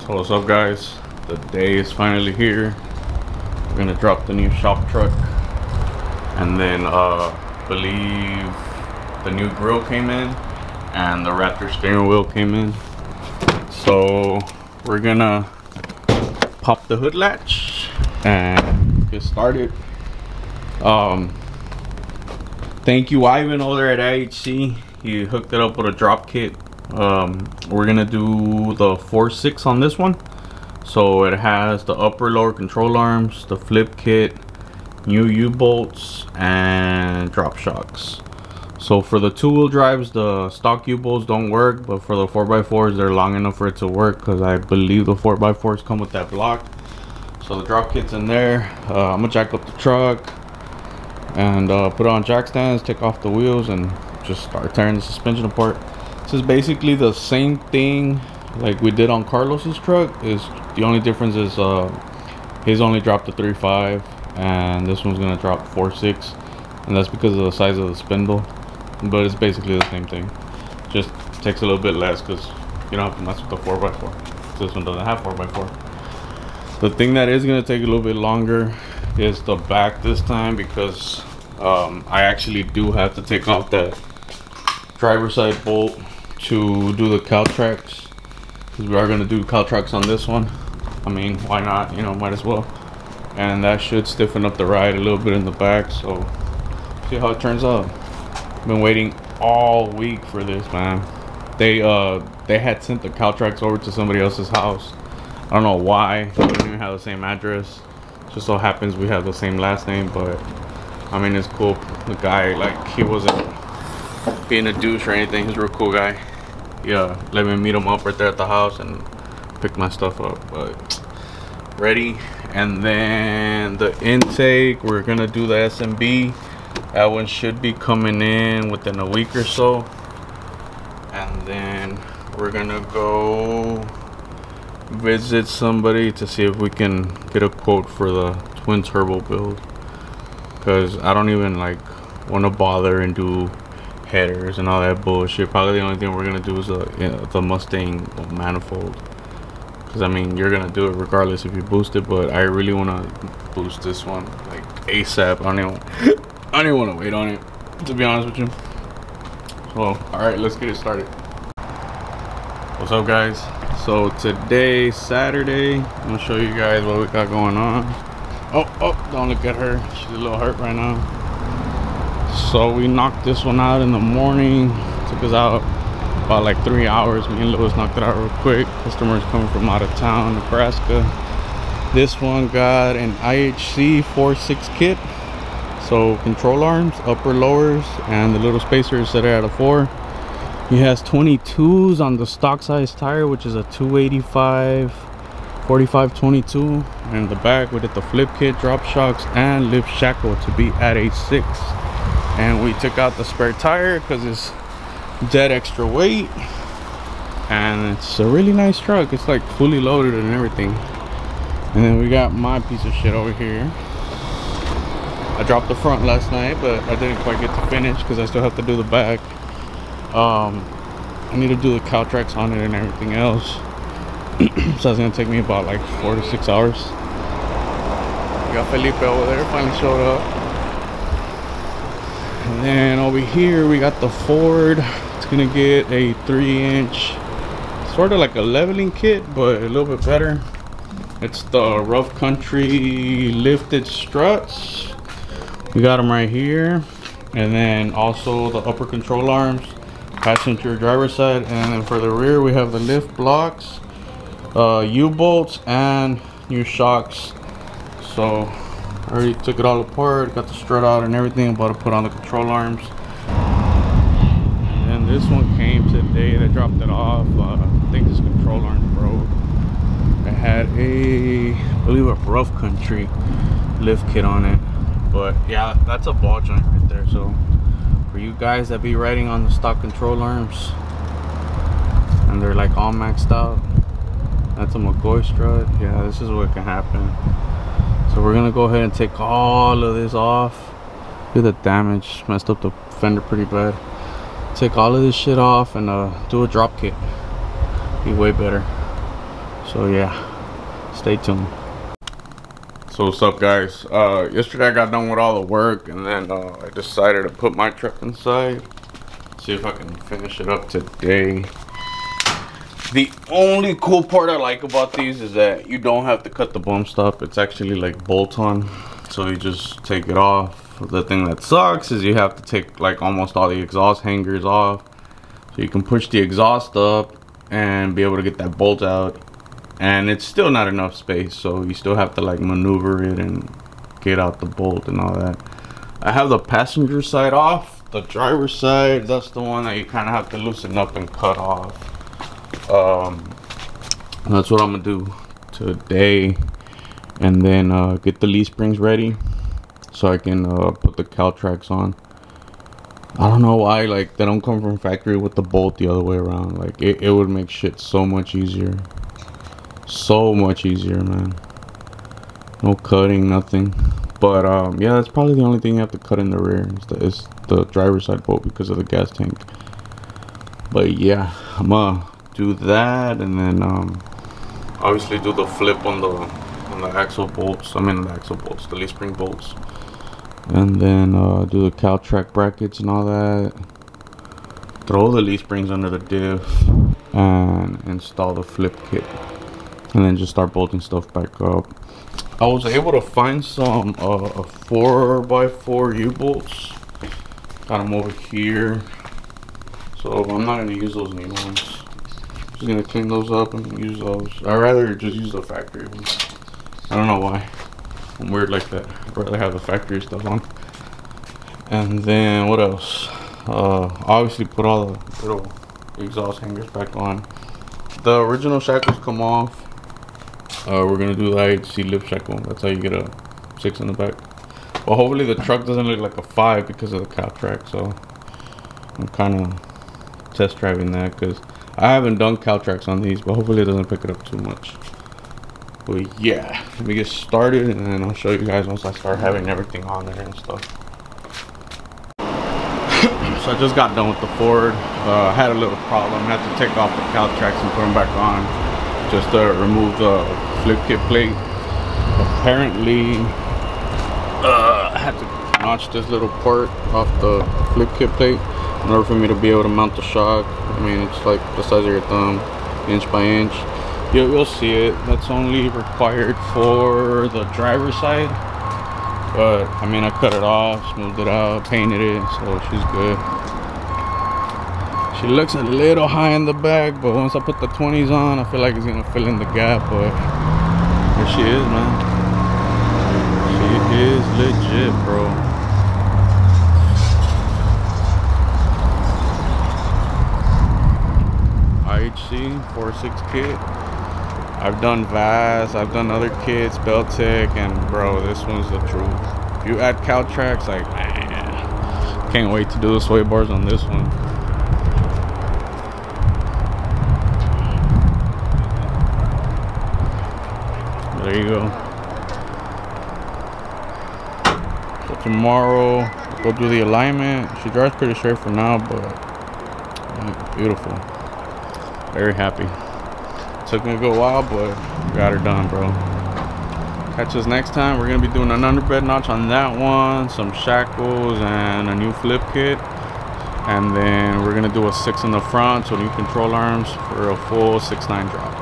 So what's up, guys? The day is finally here. We're gonna drop the new shop truck, and then believe the new grill came in and the Raptor steering wheel came in. So we're gonna pop the hood latch and get started. Thank you Ivan over there at IHC. He hooked it up with a drop kit. We're gonna do the 4.6 on this one. So it has the upper lower control arms, the flip kit, new U-bolts, and drop shocks. So for the two-wheel drives, the stock U-bolts don't work, but for the 4x4s, they're long enough for it to work, because I believe the 4x4s come with that block. So the drop kit's in there. I'm gonna jack up the truck and put on jack stands, take off the wheels, and just start tearing the suspension apart. This is basically the same thing like we did on Carlos's truck. Is the only difference is his only dropped the 3.5 and this one's gonna drop 4.6, and that's because of the size of the spindle. But it's basically the same thing, just takes a little bit less because you don't have to mess with the 4x4. This one doesn't have 4x4. The thing that is gonna take a little bit longer is the back this time, because I actually do have to take off that driver's side bolt to do the cow tracks, because we are going to do cow tracks on this one. I mean, why not, you know, might as well. And that should stiffen up the ride a little bit in the back, so see how it turns out. Been waiting all week for this, man. They had sent the cow tracks over to somebody else's house. I don't know why. We don't even have the same address. Just so happens we have the same last name, but I mean, it's cool. The guy, like, he wasn't being a douche or anything. He's a real cool guy. Yeah, let me meet him up right there at the house and pick my stuff up. But ready. And then the intake, we're gonna do the SMB. That one should be coming in within a week or so. And then we're gonna go visit somebody to see if we can get a quote for the twin turbo build, because I don't even like want to bother and do headers and all that bullshit. Probably the only thing we're gonna do is the Mustang manifold, because I mean, you're gonna do it regardless if you boost it, but I really want to boost this one like ASAP. I don't even want to wait on it, to be honest with you. So all right, let's get it started. What's up, guys? So today, Saturday, I'm gonna show you guys what we got going on. Oh, don't look at her, she's a little hurt right now. So we knocked this one out in the morning. Took us out about like 3 hours. Me and Louis knocked it out real quick. Customers coming from out of town, Nebraska. This one got an IHC 4.6 kit. So control arms, upper lowers, and the little spacers set it at a 4. He has 22s on the stock size tire, which is a 285 45 22. And in the back we did the flip kit, drop shocks, and lift shackle to be at a 6. And we took out the spare tire because it's dead extra weight, and it's a really nice truck. It's like fully loaded and everything. And then we got my piece of shit over here. I dropped the front last night, but I didn't quite get to finish because I still have to do the back. I need to do the cow tracks on it and everything else. So it's gonna take me about like 4 to 6 hours. We got Felipe over there, finally showed up. And then over here we got the Ford. It's gonna get a 3-inch, sort of like a leveling kit, but a little bit better. It's the Rough Country lifted struts. We got them right here. And then also the upper control arms, passenger driver side, and then for the rear we have the lift blocks, U-bolts, and new shocks. So I already took it all apart, got the strut out and everything. About to put on the control arms. And this one came today. They dropped it off. I think this control arm broke. It had I believe a Rough Country lift kit on it. But yeah, that's a ball joint right there. So for you guys that be riding on the stock control arms and they're like all maxed out, that's a McCoy strut. Yeah, this is what can happen. So we're gonna go ahead and take all of this off. Look at the damage, messed up the fender pretty bad. Take all of this shit off and do a drop kit. Be way better. So So yeah, stay tuned. So what's up, guys? Yesterday I got done with all the work, and then I decided to put my truck inside, see if I can finish it up today. The only cool part I like about these is that you don't have to cut the bump stop. It's actually like bolt on, so you just take it off. The thing that sucks is you have to take like almost all the exhaust hangers off, so you can push the exhaust up and be able to get that bolt out, and it's still not enough space, so you still have to like maneuver it and get out the bolt and all that. I have the passenger side off. The driver's side, that's the one that you kind of have to loosen up and cut off. That's what I'm gonna do today, and then get the leaf springs ready so I can put the cow tracks on. I don't know why like they don't come from factory with the bolt the other way around. Like it would make shit so much easier, man. No cutting, nothing. But yeah, that's probably the only thing you have to cut in the rear is the driver's side bolt because of the gas tank. But yeah, I'm gonna do that, and then obviously do the flip on the axle bolts. I mean the axle bolts, the leaf spring bolts, and then do the cow track brackets and all that. Throw the leaf springs under the diff and install the flip kit, and then just start bolting stuff back up. I was able to find some 4x4 U-bolts. Got them over here, so I'm not going to use those new ones. Just going to clean those up and use those. I'd rather just use the factory ones. I don't know why. I'm weird like that. I'd rather have the factory stuff on. And then what else? Obviously put all the little exhaust hangers back on. The original shackles come off. We're gonna do the IHC lip shackle. That's how you get a 6 in the back. But hopefully the truck doesn't look like a 5 because of the cow track. So I'm kind of test driving that because I haven't done cow tracks on these, but hopefully it doesn't pick it up too much. But yeah, let me get started, and then I'll show you guys once I start having everything on there and stuff. So I just got done with the Ford. I had a little problem. I had to take off the cow tracks and put them back on, just to remove the flip kit plate. Apparently I had to notch this little part off the flip kit plate in order for me to be able to mount the shock. I mean, it's like the size of your thumb, inch by inch. You'll see it. That's only required for the driver's side, but I mean, I cut it off, smoothed it out, painted it, so she's good. She looks a little high in the back, but once I put the 20s on, I feel like it's gonna fill in the gap. But there she is, man. She is legit, bro. IHC 4.6 kit. I've done VAS, I've done other kits, Beltec, and bro, this one's the truth. If you add cow tracks, like, man, can't wait to do the sway bars on this one. There you go. So tomorrow, go do the alignment. She drives pretty straight for now, but beautiful. Very happy. Took me a good while, but got her done, bro. Catch us next time. We're gonna be doing an underbed notch on that one, some shackles, and a new flip kit. And then we're gonna do a 6 in the front, so new control arms for a full 6.9 drop.